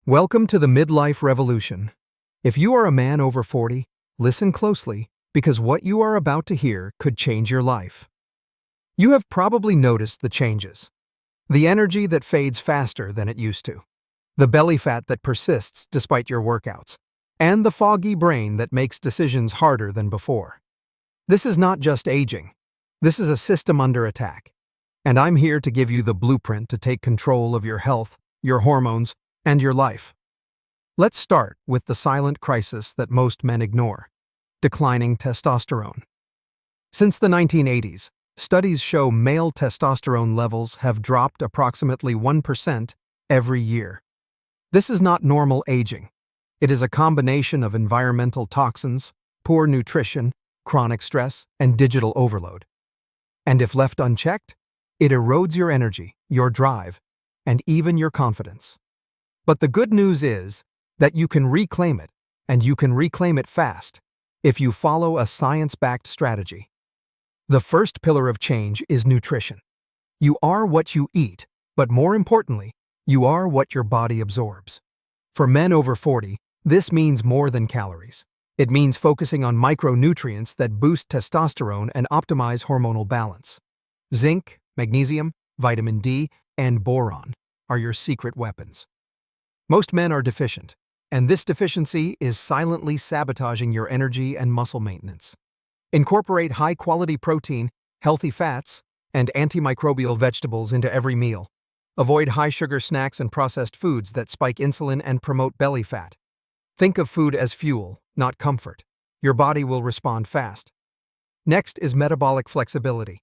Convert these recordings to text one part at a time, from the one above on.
Welcome to the Midlife Revolution. If you are a man over 40, listen closely, because what you are about to hear could change your life. You have probably noticed the changes. The energy that fades faster than it used to. The belly fat that persists despite your workouts. And the foggy brain that makes decisions harder than before. This is not just aging. This is a system under attack. And I'm here to give you the blueprint to take control of your health, your hormones, and your life. Let's start with the silent crisis that most men ignore: declining testosterone. Since the 1980s, studies show male testosterone levels have dropped approximately 1% every year. This is not normal aging. It is a combination of environmental toxins, poor nutrition, chronic stress, and digital overload. And if left unchecked, it erodes your energy, your drive, and even your confidence. But the good news is that you can reclaim it, and you can reclaim it fast, if you follow a science-backed strategy. The first pillar of change is nutrition. You are what you eat, but more importantly, you are what your body absorbs. For men over 40, this means more than calories. It means focusing on micronutrients that boost testosterone and optimize hormonal balance. Zinc, magnesium, vitamin D, and boron are your secret weapons. Most men are deficient, and this deficiency is silently sabotaging your energy and muscle maintenance. Incorporate high-quality protein, healthy fats, and antimicrobial vegetables into every meal. Avoid high-sugar snacks and processed foods that spike insulin and promote belly fat. Think of food as fuel, not comfort. Your body will respond fast. Next is metabolic flexibility.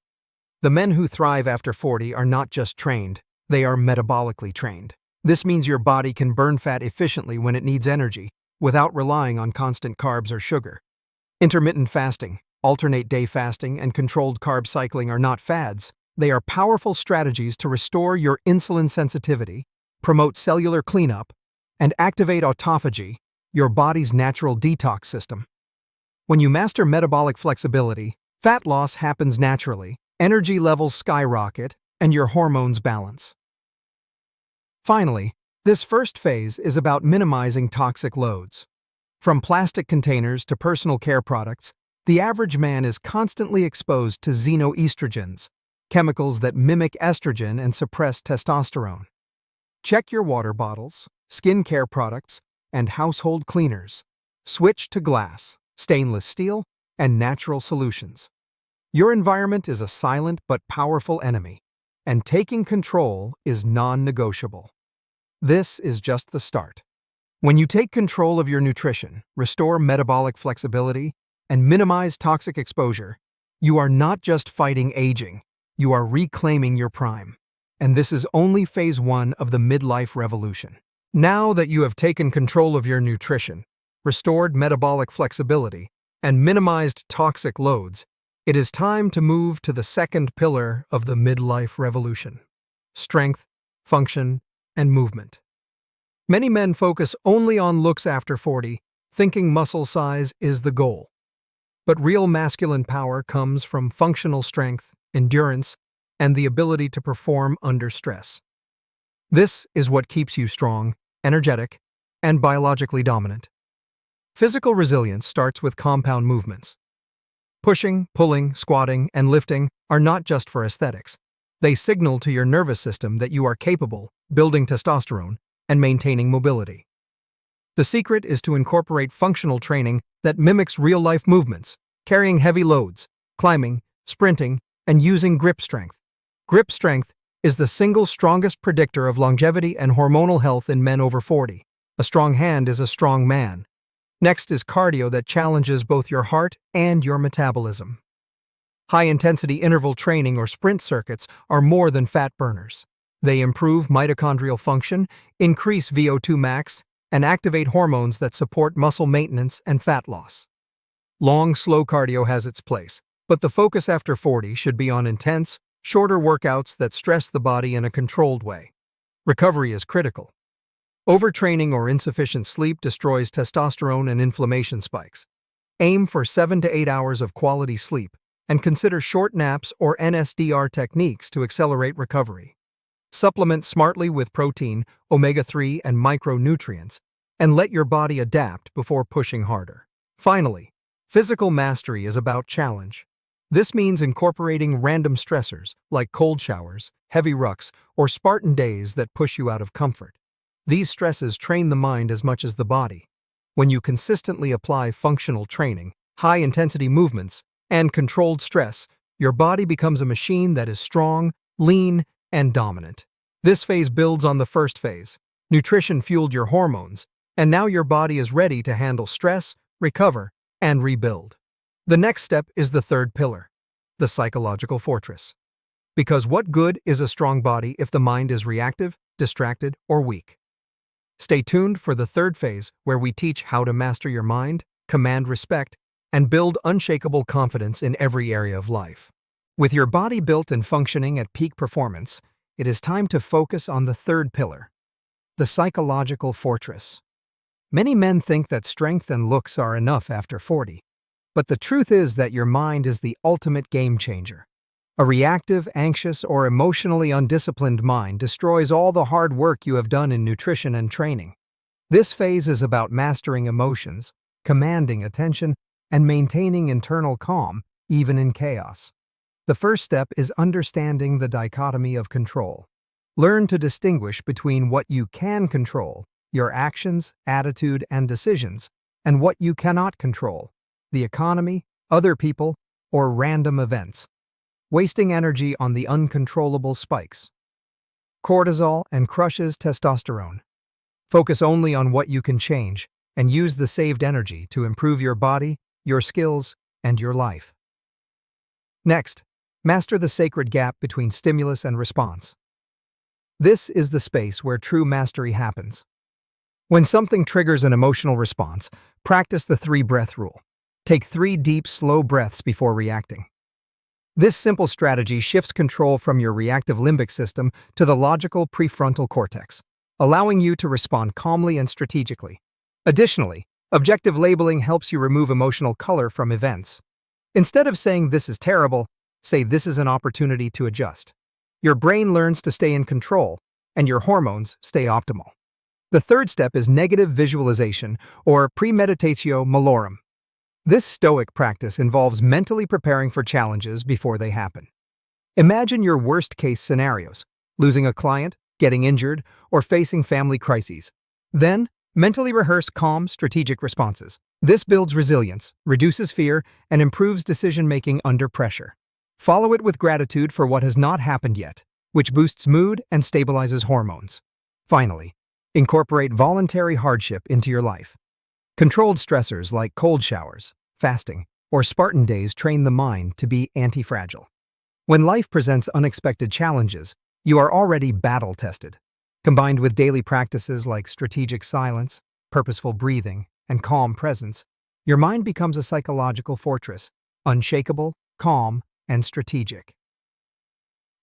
The men who thrive after 40 are not just trained, they are metabolically trained. This means your body can burn fat efficiently when it needs energy, without relying on constant carbs or sugar. Intermittent fasting, alternate day fasting, and controlled carb cycling are not fads. They are powerful strategies to restore your insulin sensitivity, promote cellular cleanup, and activate autophagy, your body's natural detox system. When you master metabolic flexibility, fat loss happens naturally, energy levels skyrocket, and your hormones balance. Finally, this first phase is about minimizing toxic loads. From plastic containers to personal care products, the average man is constantly exposed to xenoestrogens, chemicals that mimic estrogen and suppress testosterone. Check your water bottles, skincare products, and household cleaners. Switch to glass, stainless steel, and natural solutions. Your environment is a silent but powerful enemy, and taking control is non-negotiable. This is just the start. When you take control of your nutrition, restore metabolic flexibility, and minimize toxic exposure, you are not just fighting aging, you are reclaiming your prime. And this is only phase 1 of the midlife revolution. Now that you have taken control of your nutrition, restored metabolic flexibility, and minimized toxic loads, it is time to move to the second pillar of the midlife revolution: strength, function, and movement. Many men focus only on looks after 40, thinking muscle size is the goal. But real masculine power comes from functional strength, endurance, and the ability to perform under stress. This is what keeps you strong, energetic, and biologically dominant. Physical resilience starts with compound movements. Pushing, pulling, squatting, and lifting are not just for aesthetics. They signal to your nervous system that you are capable, building testosterone, and maintaining mobility. The secret is to incorporate functional training that mimics real-life movements, carrying heavy loads, climbing, sprinting, and using grip strength. Grip strength is the single strongest predictor of longevity and hormonal health in men over 40. A strong hand is a strong man. Next is cardio that challenges both your heart and your metabolism. High-intensity interval training or sprint circuits are more than fat burners. They improve mitochondrial function, increase VO2 max, and activate hormones that support muscle maintenance and fat loss. Long, slow cardio has its place, but the focus after 40 should be on intense, shorter workouts that stress the body in a controlled way. Recovery is critical. Overtraining or insufficient sleep destroys testosterone and inflammation spikes. Aim for 7 to 8 hours of quality sleep, and consider short naps or NSDR techniques to accelerate recovery. Supplement smartly with protein, omega-3, and micronutrients, and let your body adapt before pushing harder. Finally, physical mastery is about challenge. This means incorporating random stressors like cold showers, heavy rucks, or Spartan days that push you out of comfort. These stresses train the mind as much as the body. When you consistently apply functional training, high-intensity movements, and controlled stress, your body becomes a machine that is strong, lean, and dominant. This phase builds on the first phase. Nutrition fueled your hormones, and now your body is ready to handle stress, recover, and rebuild. The next step is the third pillar, the psychological fortress. Because what good is a strong body if the mind is reactive, distracted, or weak? Stay tuned for the third phase, where we teach how to master your mind, command respect, and build unshakable confidence in every area of life. With your body built and functioning at peak performance, it is time to focus on the third pillar, the psychological fortress. Many men think that strength and looks are enough after 40. But the truth is that your mind is the ultimate game changer. A reactive, anxious, or emotionally undisciplined mind destroys all the hard work you have done in nutrition and training. This phase is about mastering emotions, commanding attention, and maintaining internal calm, even in chaos. The first step is understanding the dichotomy of control. Learn to distinguish between what you can control, your actions, attitude, and decisions, and what you cannot control, the economy, other people, or random events. Wasting energy on the uncontrollable spikes cortisol and crushes testosterone. Focus only on what you can change and use the saved energy to improve your body, your skills, and your life. Next, master the sacred gap between stimulus and response. This is the space where true mastery happens. When something triggers an emotional response, practice the 3-breath rule. Take 3 deep, slow breaths before reacting. This simple strategy shifts control from your reactive limbic system to the logical prefrontal cortex, allowing you to respond calmly and strategically. Additionally, objective labeling helps you remove emotional color from events. Instead of saying "this is terrible," say "this is an opportunity to adjust." Your brain learns to stay in control, and your hormones stay optimal. The third step is negative visualization, or premeditatio malorum. This stoic practice involves mentally preparing for challenges before they happen. Imagine your worst-case scenarios: losing a client, getting injured, or facing family crises. Then, mentally rehearse calm, strategic responses. This builds resilience, reduces fear, and improves decision-making under pressure. Follow it with gratitude for what has not happened yet, which boosts mood and stabilizes hormones. Finally, incorporate voluntary hardship into your life. Controlled stressors like cold showers, fasting, or Spartan days train the mind to be anti-fragile. When life presents unexpected challenges, you are already battle-tested. Combined with daily practices like strategic silence, purposeful breathing, and calm presence, your mind becomes a psychological fortress, unshakable, calm, and strategic.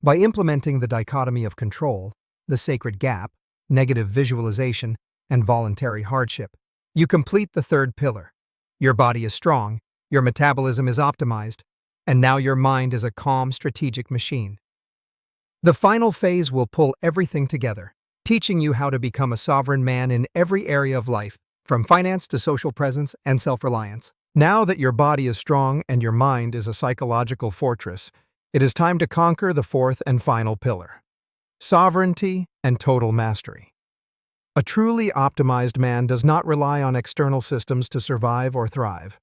By implementing the dichotomy of control, the sacred gap, negative visualization, and voluntary hardship, you complete the third pillar. Your body is strong, your metabolism is optimized, and now your mind is a calm, strategic machine. The final phase will pull everything together, teaching you how to become a sovereign man in every area of life, from finance to social presence and self-reliance. Now that your body is strong and your mind is a psychological fortress, it is time to conquer the fourth and final pillar: sovereignty and total mastery. A truly optimized man does not rely on external systems to survive or thrive.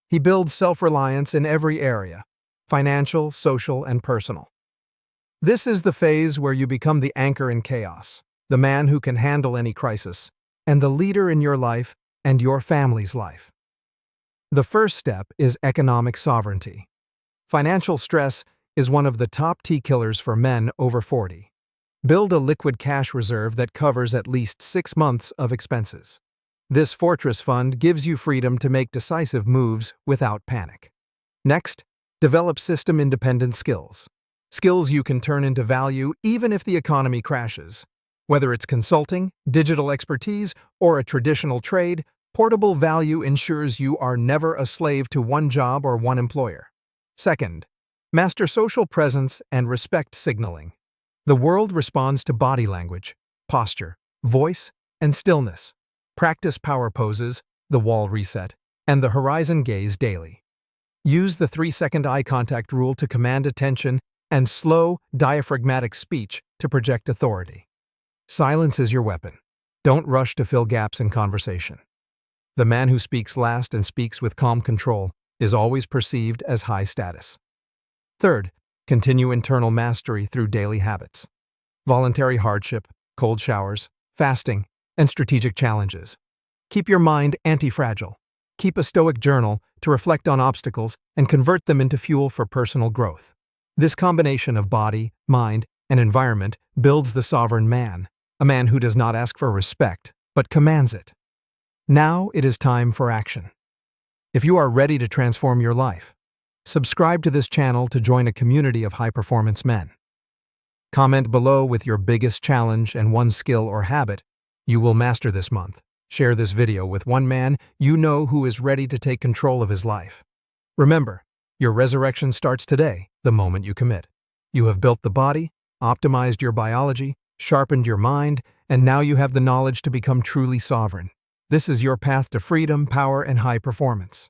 He builds self-reliance in every area: financial, social, and personal. This is the phase where you become the anchor in chaos, the man who can handle any crisis, and the leader in your life and your family's life. The first step is economic sovereignty. Financial stress is one of the top killers for men over 40. Build a liquid cash reserve that covers at least 6 months of expenses. This fortress fund gives you freedom to make decisive moves without panic. Next, develop system-independent skills. Skills you can turn into value even if the economy crashes. Whether it's consulting, digital expertise, or a traditional trade, portable value ensures you are never a slave to one job or one employer. Second, master social presence and respect signaling. The world responds to body language, posture, voice, and stillness. Practice power poses, the wall reset, and the horizon gaze daily. Use the 3-second eye contact rule to command attention and slow, diaphragmatic speech to project authority. Silence is your weapon. Don't rush to fill gaps in conversation. The man who speaks last and speaks with calm control is always perceived as high status. Third, continue internal mastery through daily habits. Voluntary hardship, cold showers, fasting, and strategic challenges. Keep your mind anti-fragile. Keep a stoic journal to reflect on obstacles and convert them into fuel for personal growth. This combination of body, mind, and environment builds the sovereign man, a man who does not ask for respect, but commands it. Now it is time for action. If you are ready to transform your life, subscribe to this channel to join a community of high-performance men. Comment below with your biggest challenge and one skill or habit you will master this month. Share this video with one man you know who is ready to take control of his life. Remember, your resurrection starts today, the moment you commit. You have built the body, optimized your biology, sharpened your mind, and now you have the knowledge to become truly sovereign. This is your path to freedom, power, and high performance.